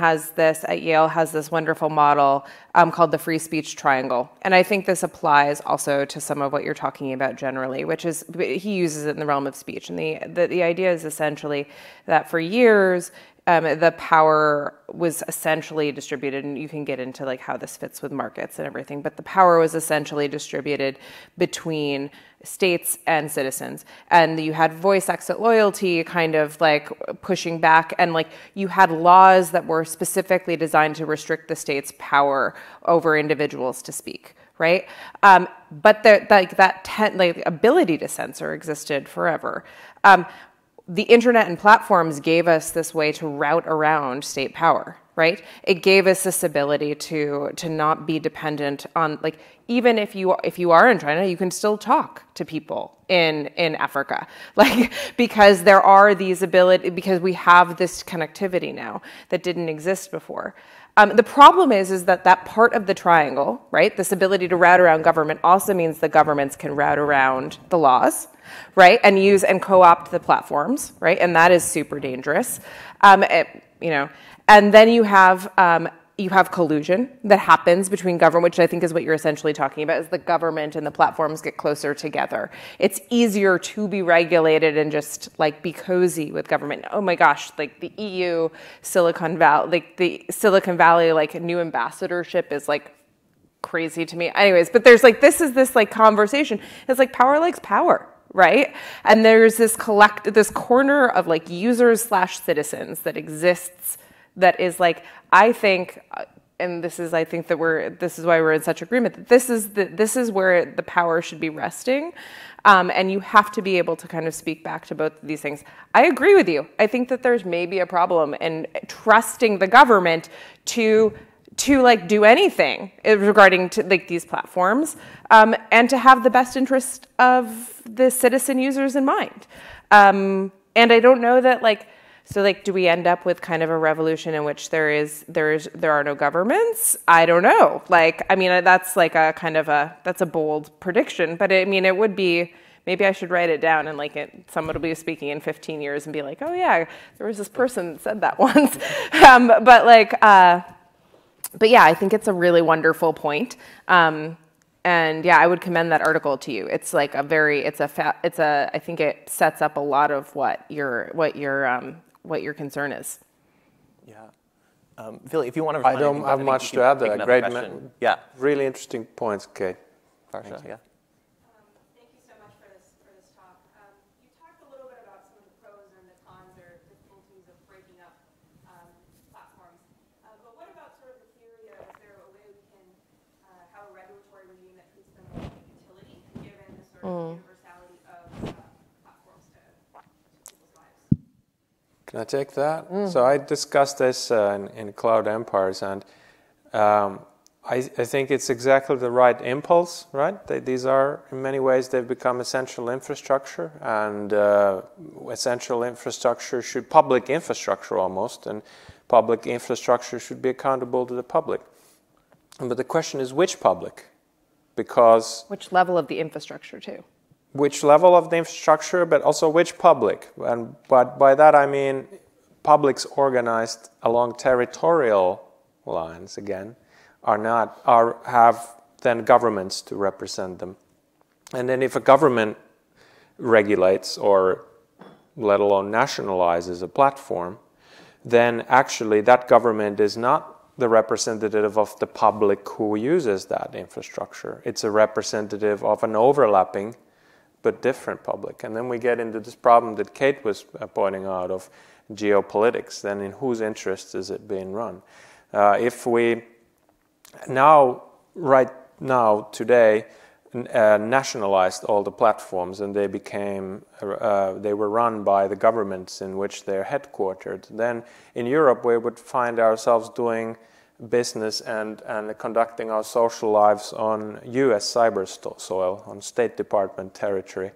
at Yale has this wonderful model called the free speech triangle. And I think this applies also to some of what you're talking about generally, which is, he uses it in the realm of speech. And the idea is essentially that for years, the power was essentially distributed, and you can get into how this fits with markets and everything, but the power was essentially distributed between states and citizens. And you had voice exit loyalty kind of pushing back, and you had laws that were specifically designed to restrict the state's power over individuals to speak, right? But that ability to censor existed forever. the internet and platforms gave us this way to route around state power, right? It gave us this ability to not be dependent on, like, even if you are in China, you can still talk to people in Africa, like, because there are these because we have this connectivity now that didn't exist before. The problem is that part of the triangle, right, this ability to route around government also means the governments can route around the laws, right, and use and co-opt the platforms, right, and that is super dangerous, you know, and then you have collusion that happens between government, which I think is what you're essentially talking about, is the government and the platforms get closer together. It's easier to be regulated and just like be cozy with government. Oh my gosh, like the EU, Silicon Valley, like the Silicon Valley, like new ambassadorship is like crazy to me. Anyways, but there's like, this like conversation. It's like power likes power. Right? And there's this corner of like users/citizens that exists that is like, I think, and this is why we're in such agreement, that this is where the power should be resting. And you have to be able to kind of speak back to both of these things. I agree with you. I think that there's maybe a problem in trusting the government to like do anything regarding to like these platforms, and to have the best interest of the citizen users in mind. And I don't know that like, so like, do we end up with kind of a revolution in which there are no governments? I don't know. Like, I mean, that's like that's a bold prediction, but I mean, it would be, maybe I should write it down and like someone will be speaking in 15 years and be like, oh yeah, there was this person that said that once. But yeah, I think it's a really wonderful point. And yeah, I would commend that article to you. It's like I think it sets up a lot of what your concern is. Yeah. Vili, if you want to respond, I don't have much to add there. Great, yeah. Really interesting points, Kate. Varsha, yeah. Thank you so much for this talk. You talked a little bit about some of the pros and the cons or difficulties of breaking up platforms. But what about sort of the theory of, is there a way we can have a regulatory regime that treats them like utility, given the sort of universality of platforms to people's lives? Can I take that? So I discussed this in Cloud Empires, and I think it's exactly the right impulse, right? These are, in many ways, they've become essential infrastructure, and essential infrastructure public infrastructure almost, and public infrastructure should be accountable to the public. But the question is, which public? Because... Which level of the infrastructure, too? Which level of the infrastructure, but also which public. But by that I mean publics organized along territorial lines, again, have then governments to represent them. And then if a government regulates or let alone nationalizes a platform, then actually that government is not the representative of the public who uses that infrastructure. It's a representative of an overlapping but different public. And then we get into this problem that Kate was pointing out of geopolitics. Then in whose interest is it being run? If we right now, today, nationalized all the platforms and they were run by the governments in which they're headquartered, then in Europe we would find ourselves doing business and conducting our social lives on US cyber soil, on State Department territory.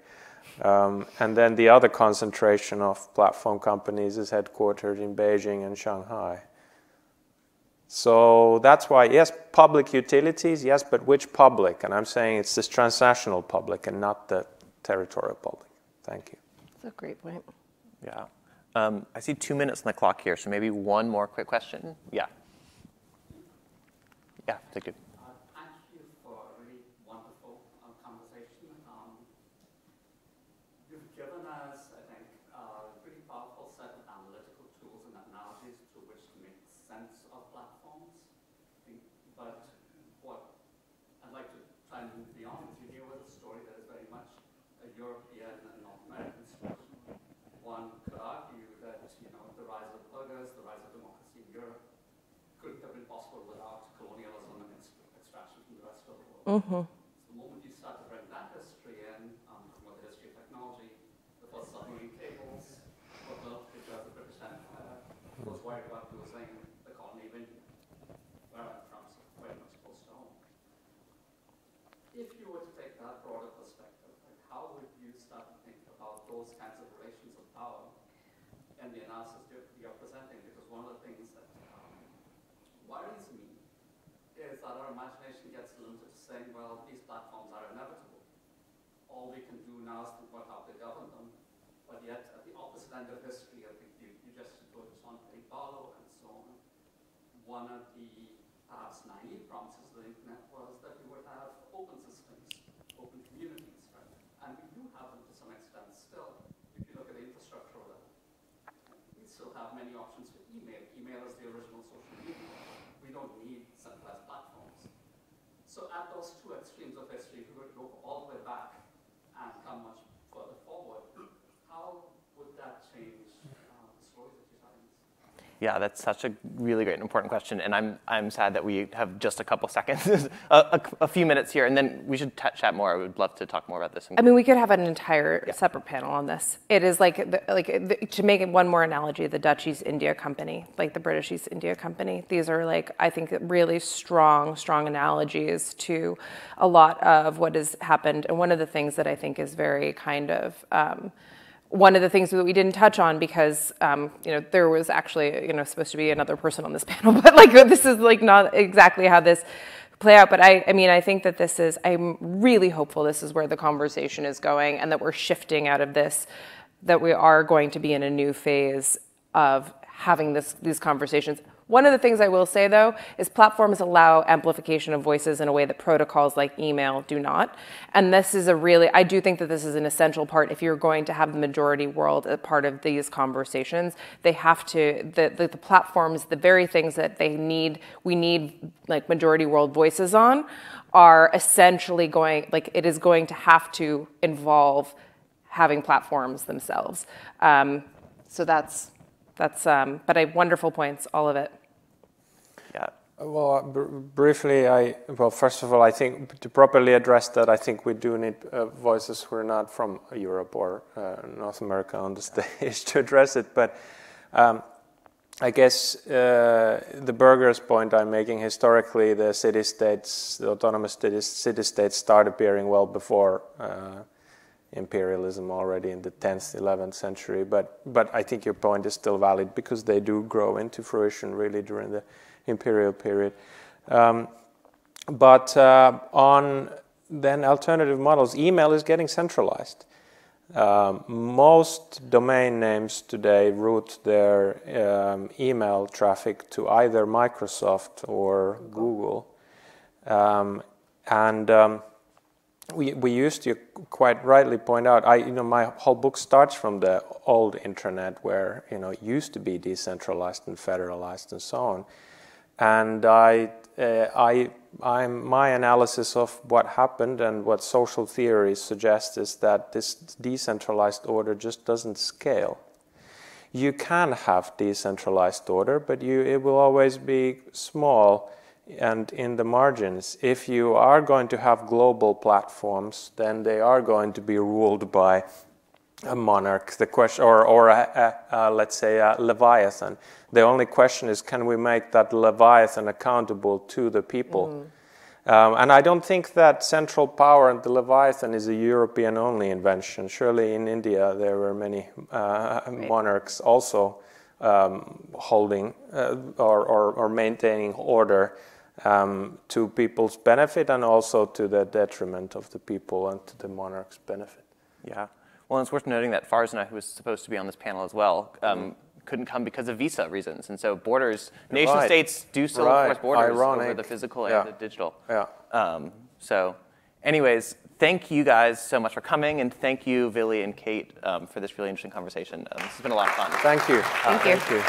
And then the other concentration of platform companies is headquartered in Beijing and Shanghai. So that's why, yes, public utilities, yes, but which public? And I'm saying it's this transnational public and not the territorial public. Thank you. That's a great point. Yeah. I see 2 minutes on the clock here, so maybe one more quick question. Yeah. Yeah, thank you. Thank you for a really wonderful conversation. You've given us, I think, a pretty powerful set of analytical tools and analogies through which to make sense of platforms. But what I'd like to try and move beyond is you deal with a story that is very much a European and North American story. One could argue that, the rise of bloggers, the rise of democracy in Europe couldn't have been possible without colonialism and extraction from the rest of the world. Mm-hmm. So the moment you start to bring that history in, from the history of technology, the first submarine cables, analysis you're presenting, because one of the things that worries me is that our imagination gets limited to saying, well, these platforms are inevitable. All we can do now is think about how to govern them. But yet, at the opposite end of history, I think you just put on Palo and so on. One of the perhaps naive promises of the internet was that we would have open systems, open communities, right? And we do have them to some extent still. If you look at the infrastructure level, we still have many options for email. Email is the original social media. We don't need centralized platforms. So at those two extremes of history, if we were to go all the way back and come much further forward, how would that change the stories that you're telling us? Yeah, that's such a really great and important question, and I'm sad that we have just a couple seconds, a few minutes here, and then we should chat more. I would love to talk more about this. I mean, we could have an entire separate panel on this. It is to make it one more analogy, the Dutch East India Company, like the British East India Company. These are I think really strong analogies to a lot of what has happened. And one of the things that I think is very kind of one of the things that we didn't touch on, because there was actually supposed to be another person on this panel, but this is not exactly how this play out. But I mean, I think that I'm really hopeful this is where the conversation is going, and that we're shifting out of this, that we are going to be in a new phase of having these conversations. One of the things I will say, though, is platforms allow amplification of voices in a way that protocols like email do not. And this is I do think that this is an essential part. If you're going to have the majority world a part of these conversations, they have to, the platforms, the very things that we need majority world voices on, are essentially it is going to have to involve having platforms themselves. So that's but wonderful points, all of it. Yeah. Well, briefly, first of all, I think to properly address that, I think we do need voices who are not from Europe or North America on the stage to address it. But I guess the Berger's point I'm making, historically, the city-states, the autonomous city-states start appearing well before imperialism, already in the 10th, 11th century. But I think your point is still valid, because they do grow into fruition really during the imperial period. But on then alternative models, email is getting centralized. Most domain names today route their email traffic to either Microsoft or Google. We used to quite rightly point out, my whole book starts from the old internet, where it used to be decentralized and federalized and so on. And my analysis of what happened and what social theory suggests is that this decentralized order just doesn't scale. You can have decentralized order, but it will always be small and in the margins. If you are going to have global platforms, then they are going to be ruled by a monarch, the question, or let's say a Leviathan. The only question is, can we make that Leviathan accountable to the people? And I don't think that central power and the Leviathan is a European-only invention. Surely in India there were many monarchs also holding or maintaining order to people's benefit, and also to the detriment of the people and to the monarch's benefit. Yeah. Well, it's worth noting that Farzana, who was supposed to be on this panel as well, couldn't come because of visa reasons. And so nation states do still enforce borders over the physical and the digital. Yeah. So anyways, thank you guys so much for coming, and thank you, Vili and Kate, for this really interesting conversation. This has been a lot of fun. Thank you. Thank you.